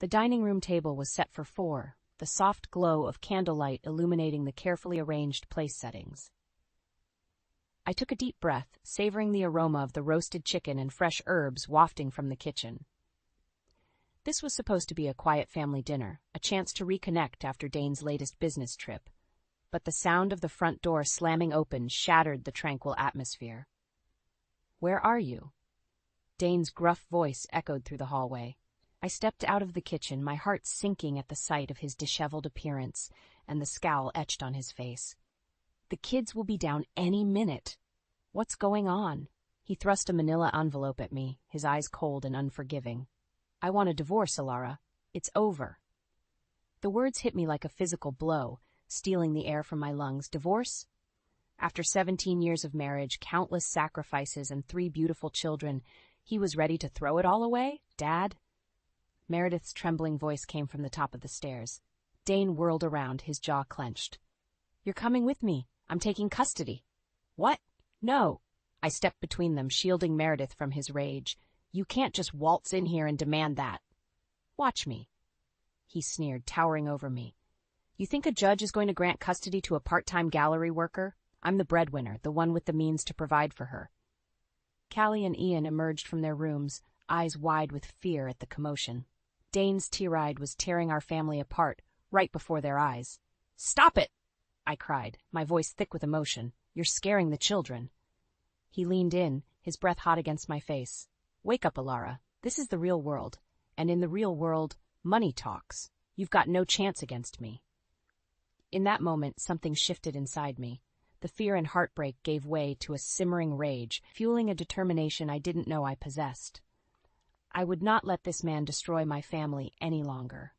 The dining room table was set for 4, the soft glow of candlelight illuminating the carefully arranged place settings. I took a deep breath, savoring the aroma of the roasted chicken and fresh herbs wafting from the kitchen. This was supposed to be a quiet family dinner, a chance to reconnect after Dane's latest business trip, but the sound of the front door slamming open shattered the tranquil atmosphere. "Where are you?" Dane's gruff voice echoed through the hallway. I stepped out of the kitchen, my heart sinking at the sight of his disheveled appearance and the scowl etched on his face. "The kids will be down any minute. What's going on?" He thrust a manila envelope at me, his eyes cold and unforgiving. "I want a divorce, Alara. It's over." The words hit me like a physical blow, stealing the air from my lungs. Divorce? After 17 years of marriage, countless sacrifices, and 3 beautiful children, he was ready to throw it all away? Dad? Meredith's trembling voice came from the top of the stairs. Dane whirled around, his jaw clenched. "You're coming with me. I'm taking custody." "What? No." I stepped between them, shielding Meredith from his rage. "You can't just waltz in here and demand that." "Watch me," he sneered, towering over me. "You think a judge is going to grant custody to a part-time gallery worker? I'm the breadwinner, the one with the means to provide for her." Callie and Ian emerged from their rooms, eyes wide with fear at the commotion. Dane's tirade was tearing our family apart, right before their eyes. "Stop it!" I cried, my voice thick with emotion. "You're scaring the children." He leaned in, his breath hot against my face. "Wake up, Alara. This is the real world. And in the real world, money talks. You've got no chance against me." In that moment, something shifted inside me. The fear and heartbreak gave way to a simmering rage, fueling a determination I didn't know I possessed. I would not let this man destroy my family any longer.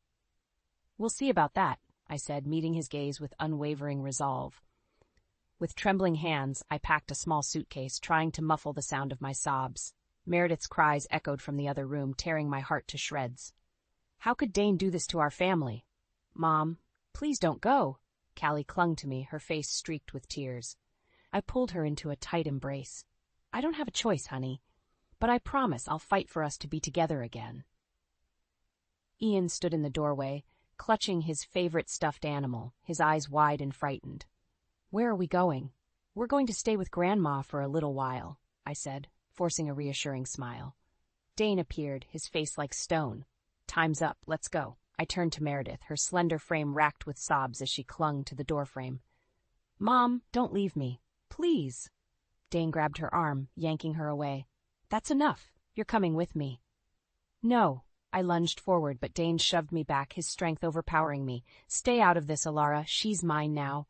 "We'll see about that," I said, meeting his gaze with unwavering resolve. With trembling hands, I packed a small suitcase, trying to muffle the sound of my sobs. Meredith's cries echoed from the other room, tearing my heart to shreds. "How could Dane do this to our family?" "Mom, please don't go." Callie clung to me, her face streaked with tears. I pulled her into a tight embrace. "I don't have a choice, honey, but I promise I'll fight for us to be together again." Ian stood in the doorway, clutching his favorite stuffed animal, his eyes wide and frightened. "Where are we going?" "We're going to stay with Grandma for a little while," I said, forcing a reassuring smile. Dane appeared, his face like stone. "Time's up, let's go." I turned to Meredith, her slender frame racked with sobs as she clung to the doorframe. "Mom, don't leave me. Please." Dane grabbed her arm, yanking her away. "That's enough. You're coming with me." "No." I lunged forward, but Dane shoved me back, his strength overpowering me. "Stay out of this, Alara. She's mine now."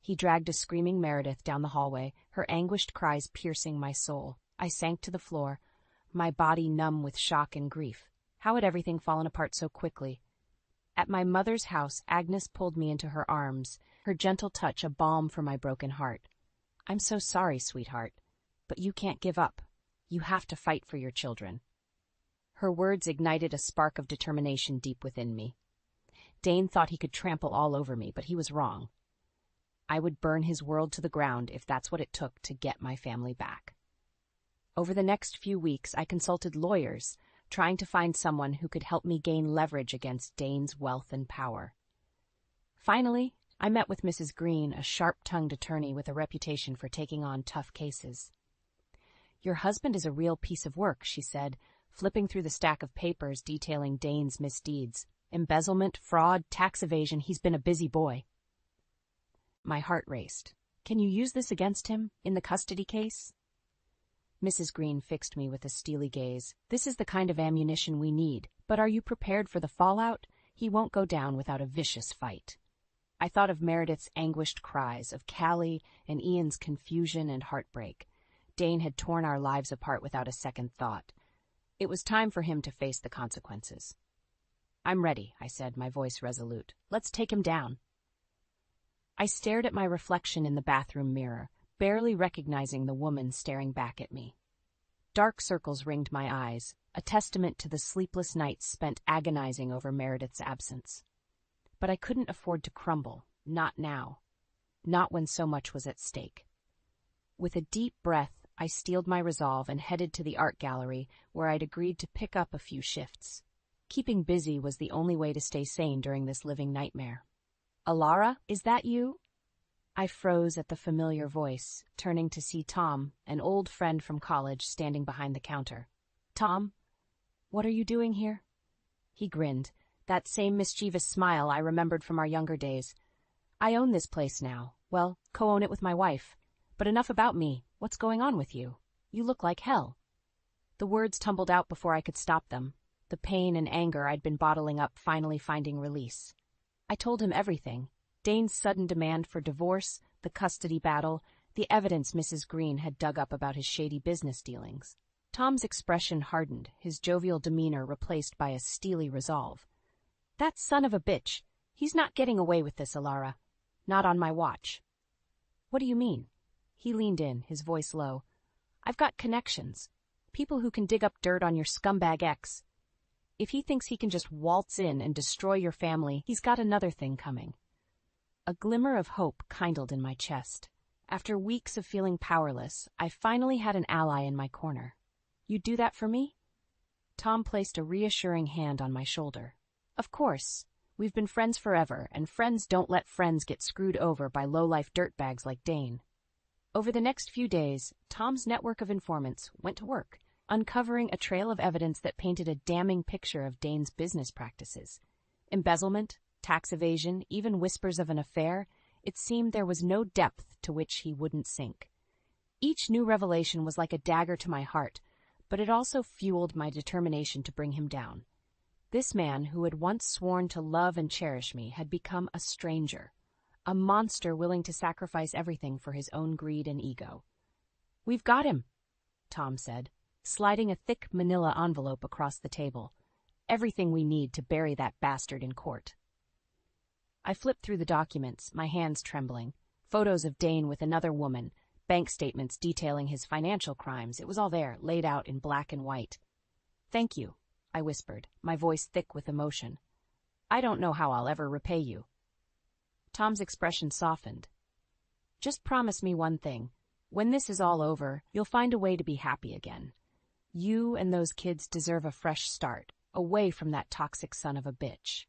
He dragged a screaming Meredith down the hallway, her anguished cries piercing my soul. I sank to the floor, my body numb with shock and grief. How had everything fallen apart so quickly? At my mother's house, Agnes pulled me into her arms, her gentle touch a balm for my broken heart. "I'm so sorry, sweetheart, but you can't give up. You have to fight for your children." Her words ignited a spark of determination deep within me. Dane thought he could trample all over me, but he was wrong. I would burn his world to the ground if that's what it took to get my family back. Over the next few weeks, I consulted lawyers, trying to find someone who could help me gain leverage against Dane's wealth and power. Finally, I met with Mrs. Green, a sharp-tongued attorney with a reputation for taking on tough cases. "Your husband is a real piece of work," she said, flipping through the stack of papers detailing Dane's misdeeds. "Embezzlement, fraud, tax evasion, he's been a busy boy." My heart raced. "Can you use this against him, in the custody case?" Mrs. Green fixed me with a steely gaze. "This is the kind of ammunition we need, but are you prepared for the fallout? He won't go down without a vicious fight." I thought of Meredith's anguished cries, of Callie and Ian's confusion and heartbreak. Dane had torn our lives apart without a second thought. It was time for him to face the consequences. "I'm ready," I said, my voice resolute. "Let's take him down." I stared at my reflection in the bathroom mirror, barely recognizing the woman staring back at me. Dark circles ringed my eyes, a testament to the sleepless nights spent agonizing over Meredith's absence. But I couldn't afford to crumble, not now, not when so much was at stake. With a deep breath, I steeled my resolve and headed to the art gallery, where I'd agreed to pick up a few shifts. Keeping busy was the only way to stay sane during this living nightmare. "Alara, is that you?" I froze at the familiar voice, turning to see Tom, an old friend from college, standing behind the counter. "Tom, what are you doing here?" He grinned, that same mischievous smile I remembered from our younger days. "I own this place now. Well, co-own it with my wife. But enough about me. What's going on with you? You look like hell." The words tumbled out before I could stop them, the pain and anger I'd been bottling up finally finding release. I told him everything. Dane's sudden demand for divorce, the custody battle, the evidence Mrs. Green had dug up about his shady business dealings. Tom's expression hardened, his jovial demeanor replaced by a steely resolve. "That son of a bitch. He's not getting away with this, Alara. Not on my watch." "What do you mean?" He leaned in, his voice low. "I've got connections. People who can dig up dirt on your scumbag ex. If he thinks he can just waltz in and destroy your family, he's got another thing coming." A glimmer of hope kindled in my chest. After weeks of feeling powerless, I finally had an ally in my corner. "You'd do that for me?" Tom placed a reassuring hand on my shoulder. "Of course. We've been friends forever, and friends don't let friends get screwed over by low-life dirtbags like Dane." Over the next few days, Tom's network of informants went to work, uncovering a trail of evidence that painted a damning picture of Dane's business practices. Embezzlement, tax evasion, even whispers of an affair, it seemed there was no depth to which he wouldn't sink. Each new revelation was like a dagger to my heart, but it also fueled my determination to bring him down. This man, who had once sworn to love and cherish me, had become a stranger, a monster willing to sacrifice everything for his own greed and ego. "We've got him," Tom said, sliding a thick manila envelope across the table. "Everything we need to bury that bastard in court." I flipped through the documents, my hands trembling. Photos of Dane with another woman, bank statements detailing his financial crimes. It was all there, laid out in black and white. "Thank you," I whispered, my voice thick with emotion. "I don't know how I'll ever repay you." Tom's expression softened. "Just promise me one thing. When this is all over, you'll find a way to be happy again. You and those kids deserve a fresh start, away from that toxic son of a bitch."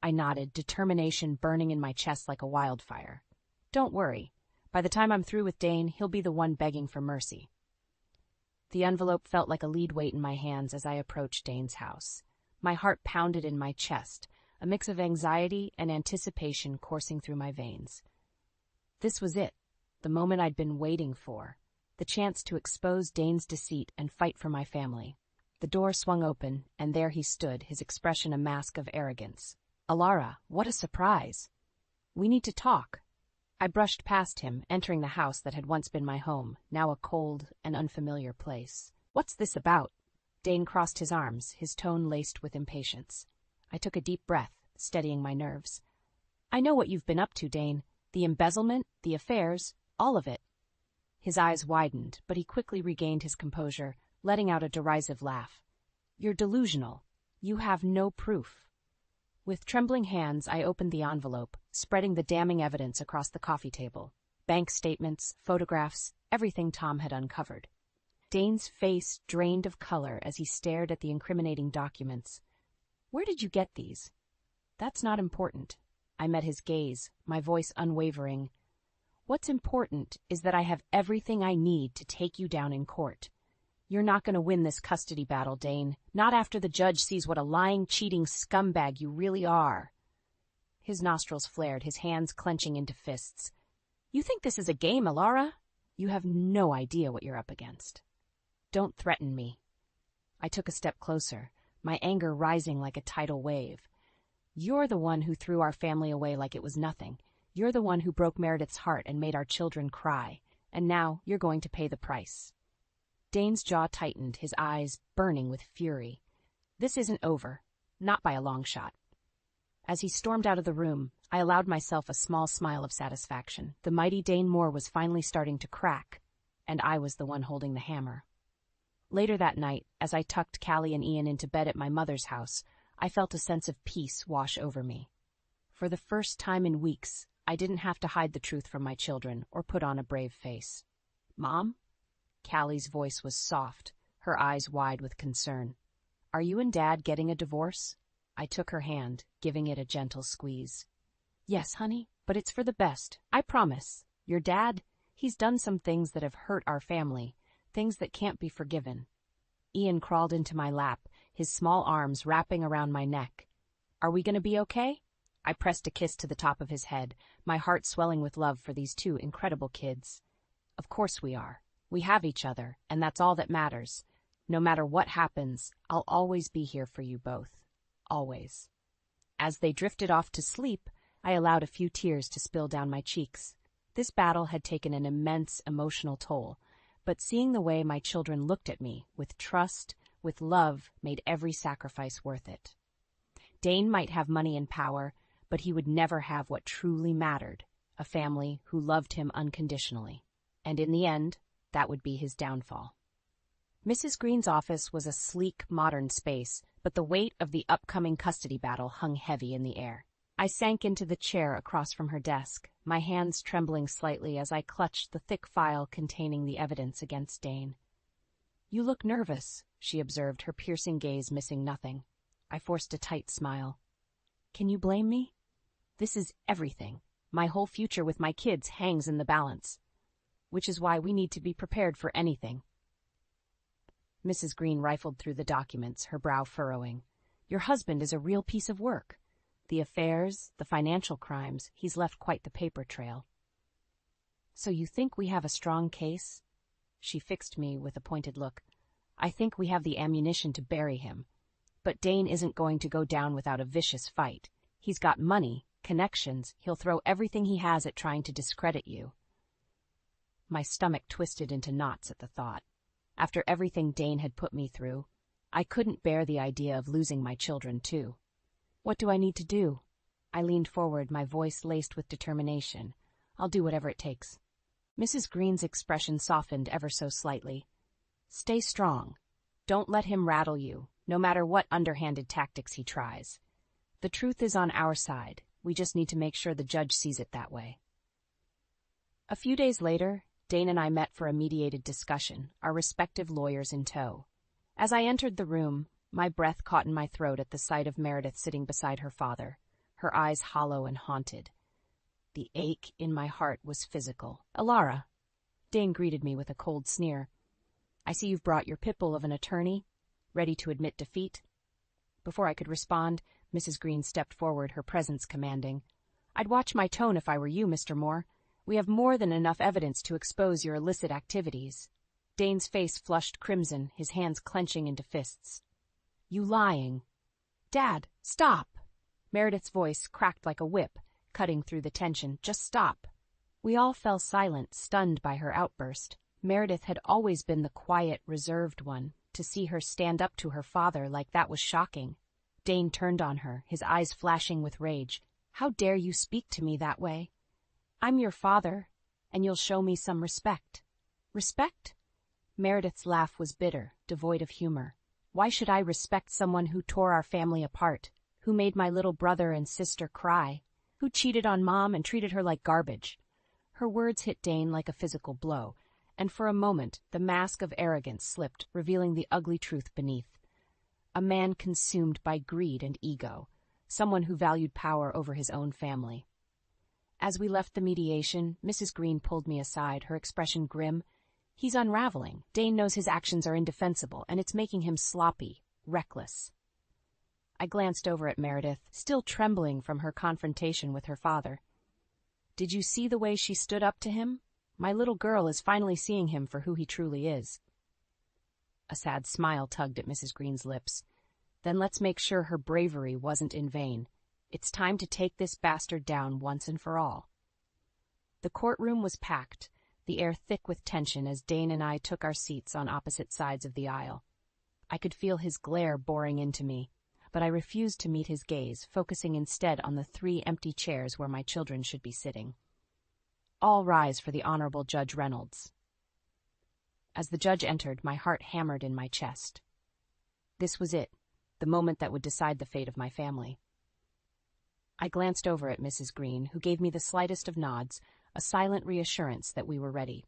I nodded, determination burning in my chest like a wildfire. "Don't worry. By the time I'm through with Dane, he'll be the one begging for mercy." The envelope felt like a lead weight in my hands as I approached Dane's house. My heart pounded in my chest, a mix of anxiety and anticipation coursing through my veins. This was it, the moment I'd been waiting for, the chance to expose Dane's deceit and fight for my family. The door swung open, and there he stood, his expression a mask of arrogance. "Alara, what a surprise. We need to talk." I brushed past him, entering the house that had once been my home, now a cold and unfamiliar place. "What's this about?" Dane crossed his arms, his tone laced with impatience. I took a deep breath, steadying my nerves. "I know what you've been up to, Dane. The embezzlement, the affairs, all of it." His eyes widened, but he quickly regained his composure, letting out a derisive laugh. "You're delusional. You have no proof." With trembling hands, I opened the envelope, spreading the damning evidence across the coffee table. Bank statements, photographs, everything Tom had uncovered. Dane's face drained of color as he stared at the incriminating documents. "Where did you get these?" "That's not important." I met his gaze, my voice unwavering. "What's important is that I have everything I need to take you down in court. You're not going to win this custody battle, Dane. Not after the judge sees what a lying, cheating scumbag you really are." His nostrils flared, his hands clenching into fists. "You think this is a game, Alara? You have no idea what you're up against." "Don't threaten me." I took a step closer, my anger rising like a tidal wave. "You're the one who threw our family away like it was nothing. You're the one who broke Meredith's heart and made our children cry. And now you're going to pay the price." Dane's jaw tightened, his eyes burning with fury. "This isn't over. Not by a long shot." As he stormed out of the room, I allowed myself a small smile of satisfaction. The mighty Dane Moore was finally starting to crack, and I was the one holding the hammer. Later that night, as I tucked Callie and Ian into bed at my mother's house, I felt a sense of peace wash over me. For the first time in weeks, I didn't have to hide the truth from my children or put on a brave face. "Mom?" Callie's voice was soft, her eyes wide with concern. "Are you and Dad getting a divorce?" I took her hand, giving it a gentle squeeze. "Yes, honey, but it's for the best, I promise. Your dad, he's done some things that have hurt our family, things that can't be forgiven." Ian crawled into my lap, his small arms wrapping around my neck. "Are we going to be okay?" I pressed a kiss to the top of his head, my heart swelling with love for these two incredible kids. "Of course we are. We have each other, and that's all that matters. No matter what happens, I'll always be here for you both. Always." As they drifted off to sleep, I allowed a few tears to spill down my cheeks. This battle had taken an immense emotional toll, but seeing the way my children looked at me, with trust, with love, made every sacrifice worth it. Dane might have money and power, but he would never have what truly mattered, a family who loved him unconditionally. And in the end, that would be his downfall. Mrs. Green's office was a sleek, modern space, but the weight of the upcoming custody battle hung heavy in the air. I sank into the chair across from her desk, my hands trembling slightly as I clutched the thick file containing the evidence against Dane. "You look nervous," she observed, her piercing gaze missing nothing. I forced a tight smile. "Can you blame me? This is everything. My whole future with my kids hangs in the balance. Which is why we need to be prepared for anything." Mrs. Green rifled through the documents, her brow furrowing. "Your husband is a real piece of work. The affairs, the financial crimes, he's left quite the paper trail." "So you think we have a strong case?" She fixed me with a pointed look. "I think we have the ammunition to bury him. But Dane isn't going to go down without a vicious fight. He's got money, connections, he'll throw everything he has at trying to discredit you." My stomach twisted into knots at the thought. After everything Dane had put me through, I couldn't bear the idea of losing my children, too. "What do I need to do?" I leaned forward, my voice laced with determination. "I'll do whatever it takes." Mrs. Green's expression softened ever so slightly. "Stay strong. Don't let him rattle you, no matter what underhanded tactics he tries. The truth is on our side. We just need to make sure the judge sees it that way." A few days later, Dane and I met for a mediated discussion, our respective lawyers in tow. As I entered the room, my breath caught in my throat at the sight of Meredith sitting beside her father, her eyes hollow and haunted. The ache in my heart was physical. "Alara," Dane greeted me with a cold sneer. "I see you've brought your pitbull of an attorney, ready to admit defeat." Before I could respond, Mrs. Green stepped forward, her presence commanding. "I'd watch my tone if I were you, Mr. Moore. We have more than enough evidence to expose your illicit activities." Dane's face flushed crimson, his hands clenching into fists. "You lying." "Dad, stop!" Meredith's voice cracked like a whip, cutting through the tension. "Just stop." We all fell silent, stunned by her outburst. Meredith had always been the quiet, reserved one. To see her stand up to her father like that was shocking. Dane turned on her, his eyes flashing with rage. "How dare you speak to me that way? I'm your father, and you'll show me some respect." "Respect?" Meredith's laugh was bitter, devoid of humor. "Why should I respect someone who tore our family apart, who made my little brother and sister cry, who cheated on Mom and treated her like garbage?" Her words hit Dane like a physical blow, and for a moment the mask of arrogance slipped, revealing the ugly truth beneath. A man consumed by greed and ego, someone who valued power over his own family. As we left the mediation, Mrs. Green pulled me aside, her expression grim. "He's unraveling. Dane knows his actions are indefensible, and it's making him sloppy, reckless." I glanced over at Meredith, still trembling from her confrontation with her father. "Did you see the way she stood up to him? My little girl is finally seeing him for who he truly is." A sad smile tugged at Mrs. Green's lips. "Then let's make sure her bravery wasn't in vain. It's time to take this bastard down once and for all." The courtroom was packed, the air thick with tension as Dane and I took our seats on opposite sides of the aisle. I could feel his glare boring into me, but I refused to meet his gaze, focusing instead on the 3 empty chairs where my children should be sitting. "All rise for the Honorable Judge Reynolds." As the judge entered, my heart hammered in my chest. This was it, the moment that would decide the fate of my family. I glanced over at Mrs. Green, who gave me the slightest of nods, a silent reassurance that we were ready.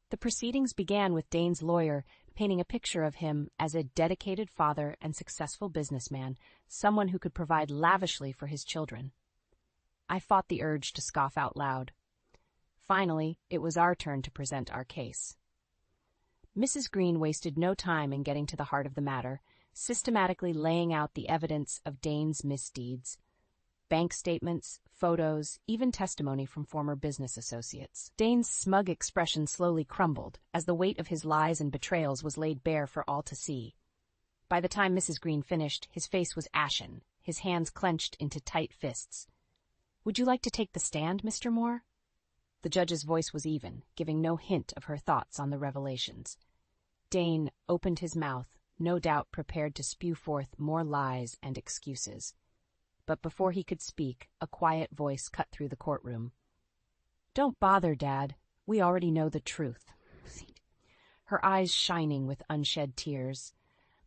The proceedings began with Dane's lawyer painting a picture of him as a dedicated father and successful businessman, someone who could provide lavishly for his children. I fought the urge to scoff out loud. Finally, it was our turn to present our case. Mrs. Green wasted no time in getting to the heart of the matter, systematically laying out the evidence of Dane's misdeeds. Bank statements, photos, even testimony from former business associates. Dane's smug expression slowly crumbled as the weight of his lies and betrayals was laid bare for all to see. By the time Mrs. Green finished, his face was ashen, his hands clenched into tight fists. "Would you like to take the stand, Mr. Moore?" The judge's voice was even, giving no hint of her thoughts on the revelations. Dane opened his mouth, no doubt prepared to spew forth more lies and excuses. But before he could speak, a quiet voice cut through the courtroom. "Don't bother, Dad. We already know the truth." Her eyes shining with unshed tears.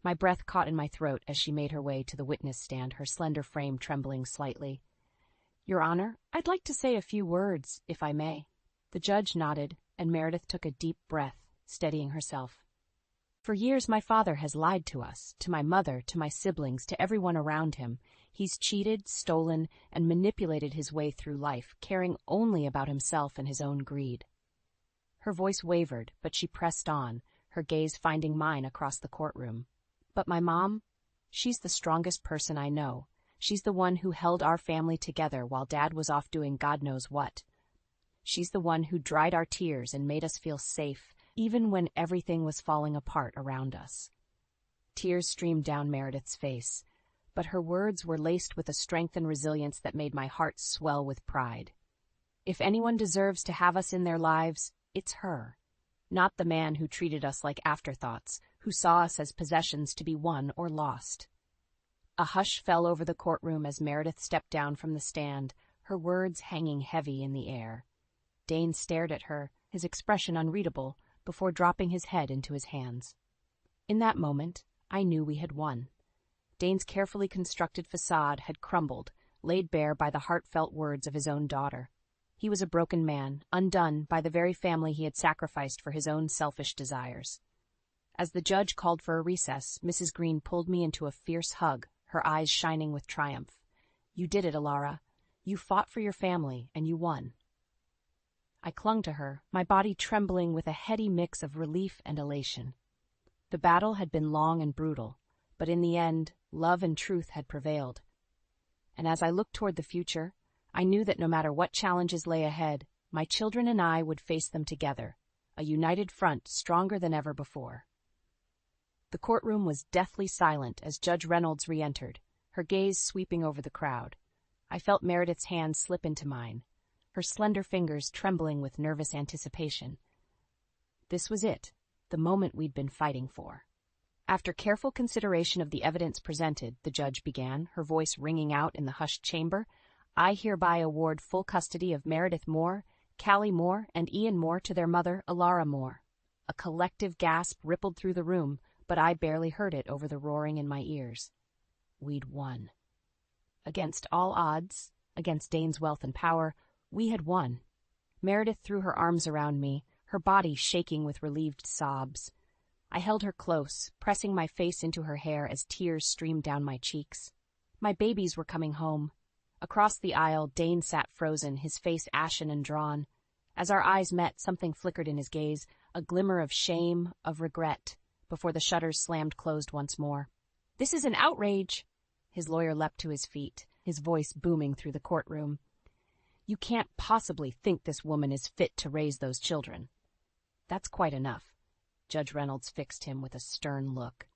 My breath caught in my throat as she made her way to the witness stand, her slender frame trembling slightly. "Your Honor, I'd like to say a few words, if I may." The judge nodded, and Meredith took a deep breath, steadying herself. "For years my father has lied to us, to my mother, to my siblings, to everyone around him. He's cheated, stolen, and manipulated his way through life, caring only about himself and his own greed." Her voice wavered, but she pressed on, her gaze finding mine across the courtroom. "But my mom? She's the strongest person I know. She's the one who held our family together while Dad was off doing God knows what. She's the one who dried our tears and made us feel safe, even when everything was falling apart around us." Tears streamed down Meredith's face, but her words were laced with a strength and resilience that made my heart swell with pride. If anyone deserves to have us in their lives, it's her, not the man who treated us like afterthoughts, who saw us as possessions to be won or lost. A hush fell over the courtroom as Meredith stepped down from the stand, her words hanging heavy in the air. Dane stared at her, his expression unreadable, before dropping his head into his hands. In that moment, I knew we had won. Dane's carefully constructed facade had crumbled, laid bare by the heartfelt words of his own daughter. He was a broken man, undone by the very family he had sacrificed for his own selfish desires. As the judge called for a recess, Mrs. Green pulled me into a fierce hug, her eyes shining with triumph. "You did it, Alara. You fought for your family, and you won." I clung to her, my body trembling with a heady mix of relief and elation. The battle had been long and brutal, but in the end, love and truth had prevailed. And as I looked toward the future, I knew that no matter what challenges lay ahead, my children and I would face them together, a united front stronger than ever before. The courtroom was deathly silent as Judge Reynolds re-entered, her gaze sweeping over the crowd. I felt Meredith's hand slip into mine, her slender fingers trembling with nervous anticipation. This was it, the moment we'd been fighting for. After careful consideration of the evidence presented, the judge began, her voice ringing out in the hushed chamber, "I hereby award full custody of Meredith Moore, Callie Moore, and Ian Moore to their mother, Alara Moore." A collective gasp rippled through the room, but I barely heard it over the roaring in my ears. We'd won. Against all odds, against Dane's wealth and power, we had won. Meredith threw her arms around me, her body shaking with relieved sobs. I held her close, pressing my face into her hair as tears streamed down my cheeks. My babies were coming home. Across the aisle, Dane sat frozen, his face ashen and drawn. As our eyes met, something flickered in his gaze, a glimmer of shame, of regret, before the shutters slammed closed once more. "This is an outrage!" His lawyer leapt to his feet, his voice booming through the courtroom. "You can't possibly think this woman is fit to raise those children." "That's quite enough." Judge Reynolds fixed him with a stern look.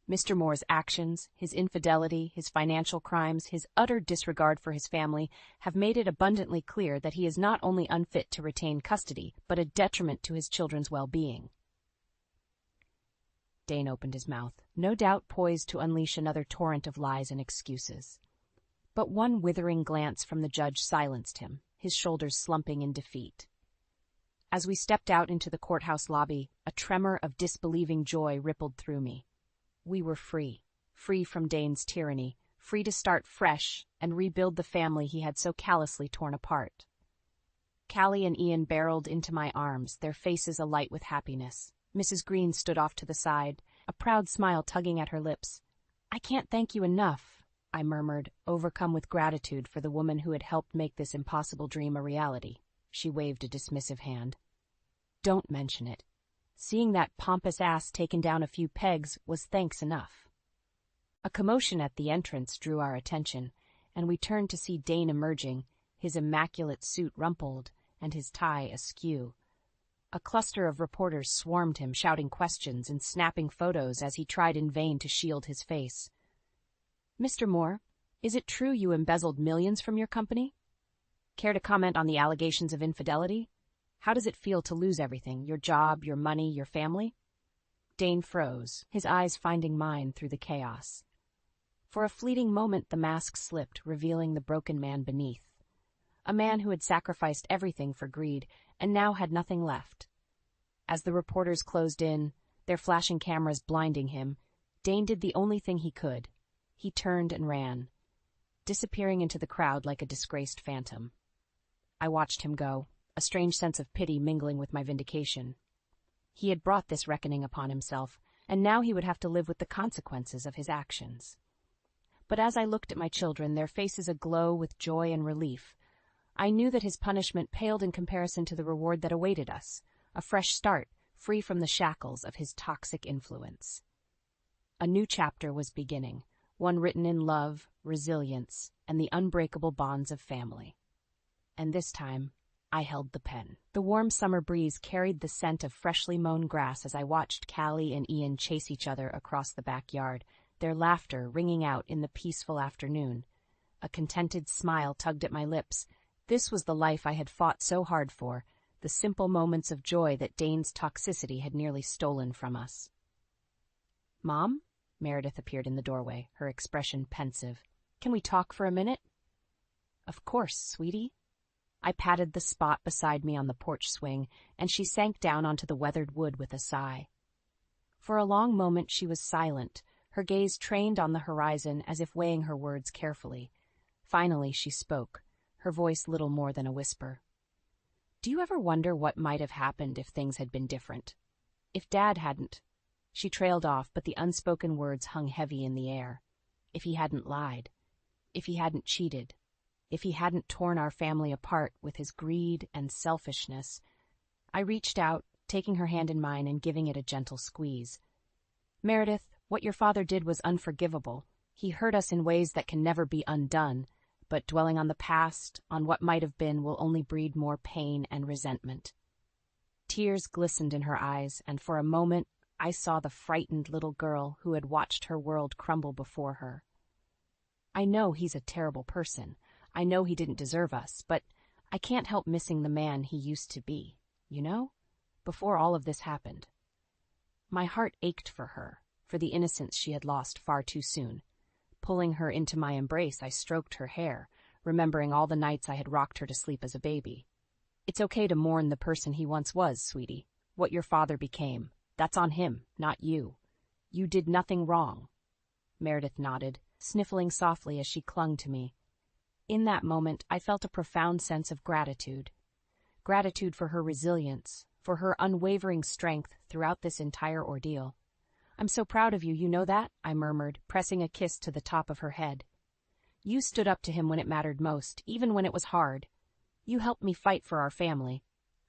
Mr. Moore's actions, his infidelity, his financial crimes, his utter disregard for his family have made it abundantly clear that he is not only unfit to retain custody, but a detriment to his children's well-being. Dane opened his mouth, no doubt poised to unleash another torrent of lies and excuses. But one withering glance from the judge silenced him, his shoulders slumping in defeat. As we stepped out into the courthouse lobby, a tremor of disbelieving joy rippled through me. We were free, free from Dane's tyranny, free to start fresh and rebuild the family he had so callously torn apart. Callie and Ian barreled into my arms, their faces alight with happiness. Mrs. Green stood off to the side, a proud smile tugging at her lips. "I can't thank you enough," I murmured, overcome with gratitude for the woman who had helped make this impossible dream a reality. She waved a dismissive hand. "Don't mention it. Seeing that pompous ass taken down a few pegs was thanks enough." A commotion at the entrance drew our attention, and we turned to see Dane emerging, his immaculate suit rumpled and his tie askew. A cluster of reporters swarmed him, shouting questions and snapping photos as he tried in vain to shield his face. "Mr. Moore, is it true you embezzled millions from your company? Care to comment on the allegations of infidelity? How does it feel to lose everything, your job, your money, your family?" Dane froze, his eyes finding mine through the chaos. For a fleeting moment the mask slipped, revealing the broken man beneath. A man who had sacrificed everything for greed and now had nothing left. As the reporters closed in, their flashing cameras blinding him, Dane did the only thing he could. He turned and ran, disappearing into the crowd like a disgraced phantom. I watched him go, a strange sense of pity mingling with my vindication. He had brought this reckoning upon himself, and now he would have to live with the consequences of his actions. But as I looked at my children, their faces aglow with joy and relief, I knew that his punishment paled in comparison to the reward that awaited us, a fresh start, free from the shackles of his toxic influence. A new chapter was beginning, one written in love, resilience, and the unbreakable bonds of family. And this time, I held the pen. The warm summer breeze carried the scent of freshly mown grass as I watched Callie and Ian chase each other across the backyard, their laughter ringing out in the peaceful afternoon. A contented smile tugged at my lips. This was the life I had fought so hard for, the simple moments of joy that Dane's toxicity had nearly stolen from us. "Mom?" Meredith appeared in the doorway, her expression pensive. "Can we talk for a minute?" "Of course, sweetie." I patted the spot beside me on the porch swing, and she sank down onto the weathered wood with a sigh. For a long moment she was silent, her gaze trained on the horizon as if weighing her words carefully. Finally she spoke, her voice little more than a whisper. "Do you ever wonder what might have happened if things had been different? If Dad hadn't—" She trailed off, but the unspoken words hung heavy in the air. If he hadn't lied, if he hadn't cheated, if he hadn't torn our family apart with his greed and selfishness. I reached out, taking her hand in mine and giving it a gentle squeeze. "Meredith, what your father did was unforgivable. He hurt us in ways that can never be undone, but dwelling on the past, on what might have been, will only breed more pain and resentment." Tears glistened in her eyes, and for a moment I saw the frightened little girl who had watched her world crumble before her. "I know he's a terrible person. I know he didn't deserve us, but I can't help missing the man he used to be, you know? Before all of this happened." My heart ached for her, for the innocence she had lost far too soon. Pulling her into my embrace, I stroked her hair, remembering all the nights I had rocked her to sleep as a baby. "It's okay to mourn the person he once was, sweetie. What your father became. That's on him, not you. You did nothing wrong." Meredith nodded, sniffling softly as she clung to me. In that moment, I felt a profound sense of gratitude. Gratitude for her resilience, for her unwavering strength throughout this entire ordeal. "I'm so proud of you, you know that?" I murmured, pressing a kiss to the top of her head. "You stood up to him when it mattered most, even when it was hard. You helped me fight for our family."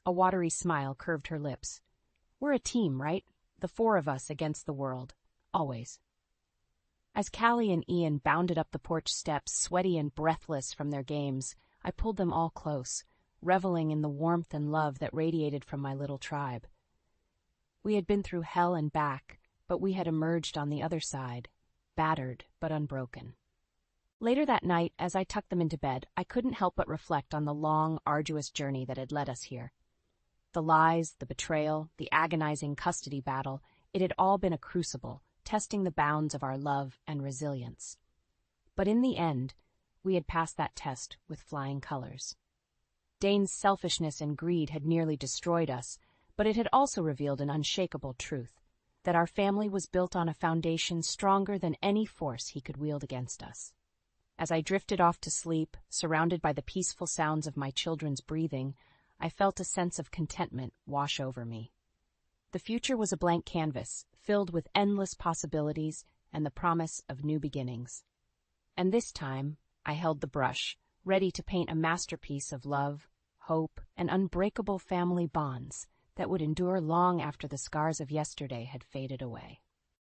A watery smile curved her lips. "We're a team, right? The four of us against the world. Always." As Callie and Ian bounded up the porch steps, sweaty and breathless from their games, I pulled them all close, reveling in the warmth and love that radiated from my little tribe. We had been through hell and back, but we had emerged on the other side, battered but unbroken. Later that night, as I tucked them into bed, I couldn't help but reflect on the long, arduous journey that had led us here. The lies, the betrayal, the agonizing custody battle, it had all been a crucible, testing the bounds of our love and resilience. But in the end, we had passed that test with flying colors. Dane's selfishness and greed had nearly destroyed us, but it had also revealed an unshakable truth, that our family was built on a foundation stronger than any force he could wield against us. As I drifted off to sleep, surrounded by the peaceful sounds of my children's breathing, I felt a sense of contentment wash over me. The future was a blank canvas, filled with endless possibilities and the promise of new beginnings. And this time, I held the brush, ready to paint a masterpiece of love, hope, and unbreakable family bonds that would endure long after the scars of yesterday had faded away.